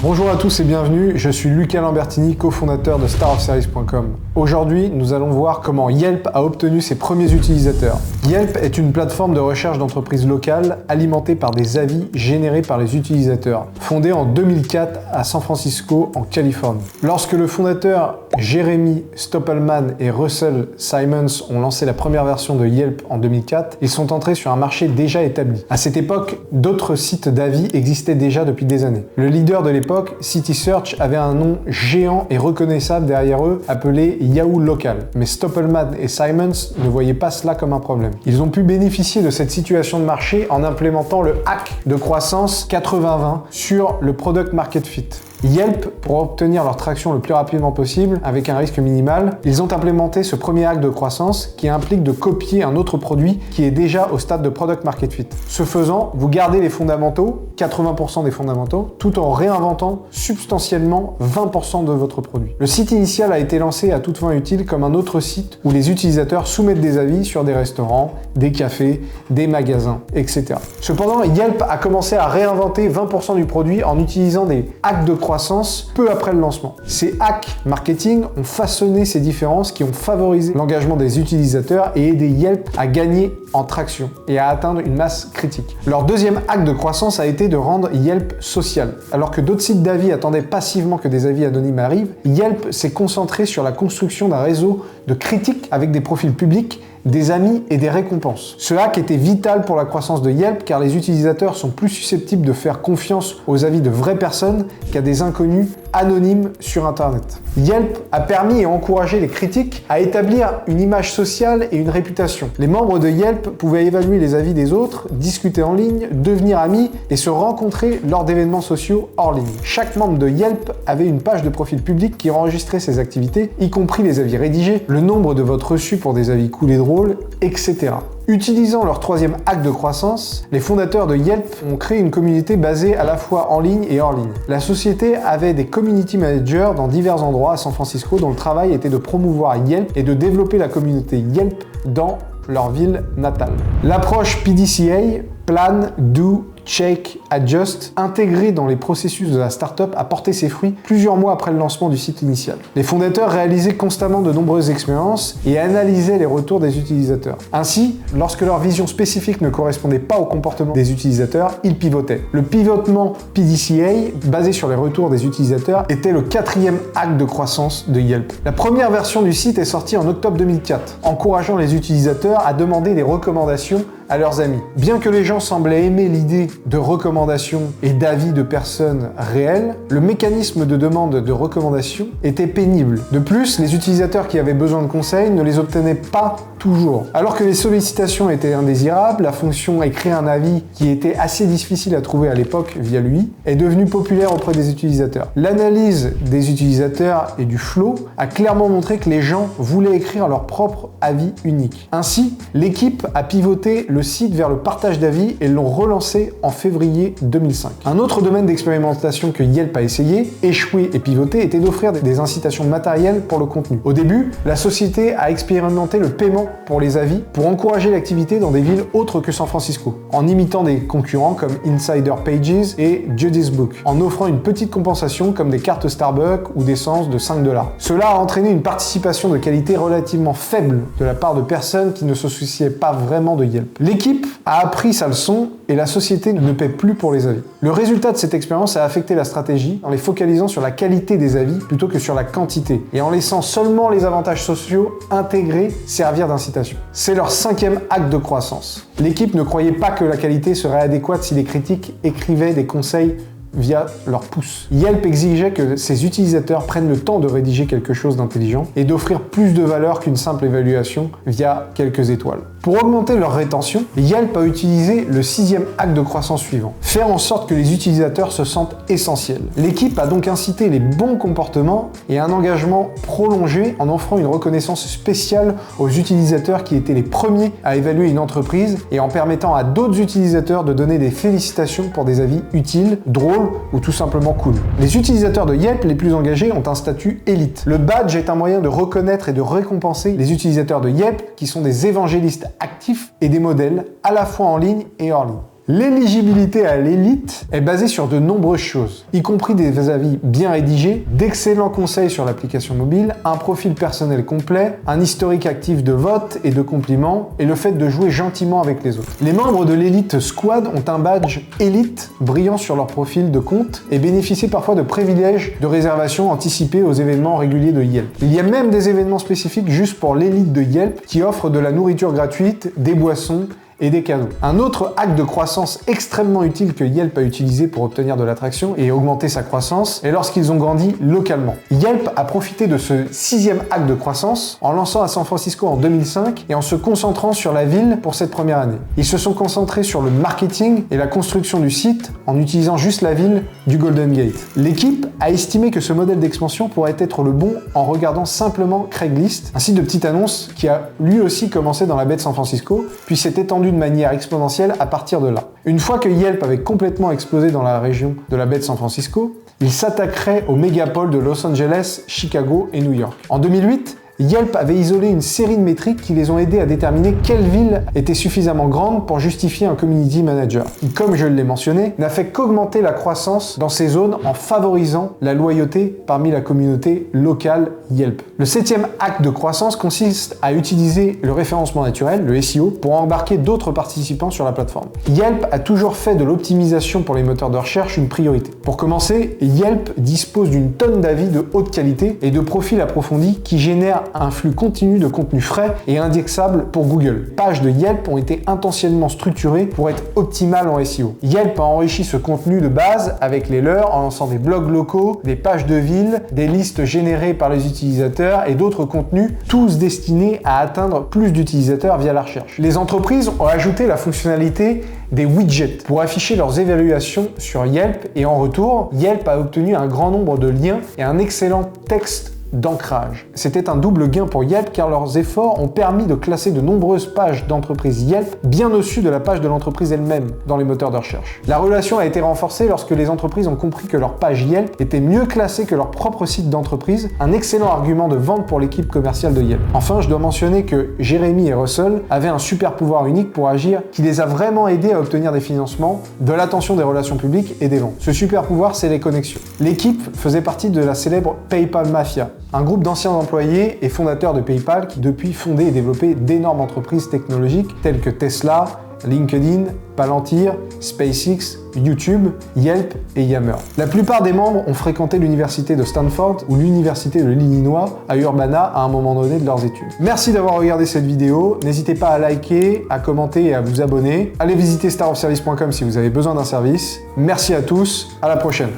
Bonjour à tous et bienvenue, je suis Lucas Lambertini, cofondateur de starofservice.com. Aujourd'hui, nous allons voir comment Yelp a obtenu ses premiers utilisateurs. Yelp est une plateforme de recherche d'entreprises locales alimentée par des avis générés par les utilisateurs, fondée en 2004 à San Francisco, en Californie. Lorsque le fondateur Jeremy Stoppelman et Russell Simons ont lancé la première version de Yelp en 2004, ils sont entrés sur un marché déjà établi. À cette époque, d'autres sites d'avis existaient déjà depuis des années. Le leader de l'époque, CitySearch, avait un nom géant et reconnaissable derrière eux, appelé Yahoo Local. Mais Stoppelman et Simons ne voyaient pas cela comme un problème. Ils ont pu bénéficier de cette situation de marché en implémentant le hack de croissance 80-20 sur le Product Market Fit. Yelp, pour obtenir leur traction le plus rapidement possible, avec un risque minimal, ils ont implémenté ce premier hack de croissance qui implique de copier un autre produit qui est déjà au stade de Product Market Fit. Ce faisant, vous gardez les fondamentaux, 80% des fondamentaux, tout en réinventant substantiellement 20% de votre produit. Le site initial a été lancé à toute fin utile comme un autre site où les utilisateurs soumettent des avis sur des restaurants, des cafés, des magasins, etc. Cependant, Yelp a commencé à réinventer 20% du produit en utilisant des hacks de croissance peu après le lancement. Ces hacks marketing ont façonné ces différences qui ont favorisé l'engagement des utilisateurs et aidé Yelp à gagner en traction et à atteindre une masse critique. Leur deuxième hack de croissance a été de rendre Yelp social. Alors que d'autres sites d'avis attendaient passivement que des avis anonymes arrivent, Yelp s'est concentré sur la construction d'un réseau de critiques avec des profils publics, des amis et des récompenses. Ce hack était vital pour la croissance de Yelp car les utilisateurs sont plus susceptibles de faire confiance aux avis de vraies personnes qu'à des inconnus anonymes sur Internet. Yelp a permis et encouragé les critiques à établir une image sociale et une réputation. Les membres de Yelp pouvaient évaluer les avis des autres, discuter en ligne, devenir amis et se rencontrer lors d'événements sociaux hors ligne. Chaque membre de Yelp avait une page de profil public qui enregistrait ses activités, y compris les avis rédigés, le nombre de votes reçus pour des avis cool et drôles, etc. Utilisant leur troisième hack de croissance, les fondateurs de Yelp ont créé une communauté basée à la fois en ligne et hors ligne. La société avait des community managers dans divers endroits à San Francisco dont le travail était de promouvoir Yelp et de développer la communauté Yelp dans leur ville natale. L'approche PDCA, Plan, Do, Check, Adjust, intégré dans les processus de la startup, a porté ses fruits plusieurs mois après le lancement du site initial. Les fondateurs réalisaient constamment de nombreuses expériences et analysaient les retours des utilisateurs. Ainsi, lorsque leur vision spécifique ne correspondait pas au comportement des utilisateurs, ils pivotaient. Le pivotement PDCA, basé sur les retours des utilisateurs, était le quatrième hack de croissance de Yelp. La première version du site est sortie en octobre 2004, encourageant les utilisateurs à demander des recommandations à leurs amis. Bien que les gens semblaient aimer l'idée de recommandations et d'avis de personnes réelles, le mécanisme de demande de recommandations était pénible. De plus, les utilisateurs qui avaient besoin de conseils ne les obtenaient pas toujours. Alors que les sollicitations étaient indésirables, la fonction écrire un avis, qui était assez difficile à trouver à l'époque via l'UI, est devenue populaire auprès des utilisateurs. L'analyse des utilisateurs et du flow a clairement montré que les gens voulaient écrire leur propre avis unique. Ainsi, l'équipe a pivoté le site vers le partage d'avis et l'ont relancé en février 2005. Un autre domaine d'expérimentation que Yelp a essayé, échoué et pivoté était d'offrir des incitations matérielles pour le contenu. Au début, la société a expérimenté le paiement pour les avis pour encourager l'activité dans des villes autres que San Francisco, en imitant des concurrents comme Insider Pages et Judy's Book, en offrant une petite compensation comme des cartes Starbucks ou d'essence de 5$. Cela a entraîné une participation de qualité relativement faible de la part de personnes qui ne se souciaient pas vraiment de Yelp. L'équipe a appris sa leçon et la société ne paie plus pour les avis. Le résultat de cette expérience a affecté la stratégie en les focalisant sur la qualité des avis plutôt que sur la quantité et en laissant seulement les avantages sociaux intégrés servir d'incitation. C'est leur cinquième hack de croissance. L'équipe ne croyait pas que la qualité serait adéquate si les critiques écrivaient des conseils via leur pouce. Yelp exigeait que ses utilisateurs prennent le temps de rédiger quelque chose d'intelligent et d'offrir plus de valeur qu'une simple évaluation via quelques étoiles. Pour augmenter leur rétention, Yelp a utilisé le sixième hack de croissance suivant: faire en sorte que les utilisateurs se sentent essentiels. L'équipe a donc incité les bons comportements et un engagement prolongé en offrant une reconnaissance spéciale aux utilisateurs qui étaient les premiers à évaluer une entreprise et en permettant à d'autres utilisateurs de donner des félicitations pour des avis utiles, drôles ou tout simplement cool. Les utilisateurs de Yelp les plus engagés ont un statut élite. Le badge est un moyen de reconnaître et de récompenser les utilisateurs de Yelp qui sont des évangélistes actifs et des modèles à la fois en ligne et hors ligne. L'éligibilité à l'élite est basée sur de nombreuses choses, y compris des avis bien rédigés, d'excellents conseils sur l'application mobile, un profil personnel complet, un historique actif de vote et de compliments, et le fait de jouer gentiment avec les autres. Les membres de l'Elite Squad ont un badge Elite brillant sur leur profil de compte et bénéficient parfois de privilèges de réservation anticipée aux événements réguliers de Yelp. Il y a même des événements spécifiques juste pour l'élite de Yelp qui offrent de la nourriture gratuite, des boissons et des cadeaux. Un autre hack de croissance extrêmement utile que Yelp a utilisé pour obtenir de l'attraction et augmenter sa croissance est lorsqu'ils ont grandi localement. Yelp a profité de ce 6e hack de croissance en lançant à San Francisco en 2005 et en se concentrant sur la ville pour cette première année. Ils se sont concentrés sur le marketing et la construction du site en utilisant juste la ville du Golden Gate. L'équipe a estimé que ce modèle d'expansion pourrait être le bon en regardant simplement Craigslist, un site de petite annonce qui a lui aussi commencé dans la baie de San Francisco, puis s'est étendu de manière exponentielle à partir de là. Une fois que Yelp avait complètement explosé dans la région de la baie de San Francisco, il s'attaquerait aux mégapoles de Los Angeles, Chicago et New York. En 2008, Yelp avait isolé une série de métriques qui les ont aidés à déterminer quelle ville était suffisamment grande pour justifier un community manager, qui, comme je l'ai mentionné, n'a fait qu'augmenter la croissance dans ces zones en favorisant la loyauté parmi la communauté locale Yelp. Le 7e hack de croissance consiste à utiliser le référencement naturel, le SEO, pour embarquer d'autres participants sur la plateforme. Yelp a toujours fait de l'optimisation pour les moteurs de recherche une priorité. Pour commencer, Yelp dispose d'une tonne d'avis de haute qualité et de profils approfondis qui génèrent un flux continu de contenu frais et indexable pour Google. Les pages de Yelp ont été intentionnellement structurées pour être optimales en SEO. Yelp a enrichi ce contenu de base avec les leurs en lançant des blogs locaux, des pages de ville, des listes générées par les utilisateurs et d'autres contenus, tous destinés à atteindre plus d'utilisateurs via la recherche. Les entreprises ont ajouté la fonctionnalité des widgets pour afficher leurs évaluations sur Yelp et en retour, Yelp a obtenu un grand nombre de liens et un excellent texte d'ancrage. C'était un double gain pour Yelp car leurs efforts ont permis de classer de nombreuses pages d'entreprise Yelp bien au-dessus de la page de l'entreprise elle-même dans les moteurs de recherche. La relation a été renforcée lorsque les entreprises ont compris que leur page Yelp était mieux classée que leur propre site d'entreprise, un excellent argument de vente pour l'équipe commerciale de Yelp. Enfin, je dois mentionner que Jérémy et Russell avaient un super pouvoir unique pour agir qui les a vraiment aidés à obtenir des financements, de l'attention des relations publiques et des ventes. Ce super pouvoir, c'est les connexions. L'équipe faisait partie de la célèbre PayPal Mafia, un groupe d'anciens employés et fondateurs de PayPal qui depuis fondé et développé d'énormes entreprises technologiques telles que Tesla, LinkedIn, Palantir, SpaceX, YouTube, Yelp et Yammer. La plupart des membres ont fréquenté l'université de Stanford ou l'université de l'Illinois à Urbana à un moment donné de leurs études. Merci d'avoir regardé cette vidéo, n'hésitez pas à liker, à commenter et à vous abonner. Allez visiter starofservice.com si vous avez besoin d'un service. Merci à tous, à la prochaine.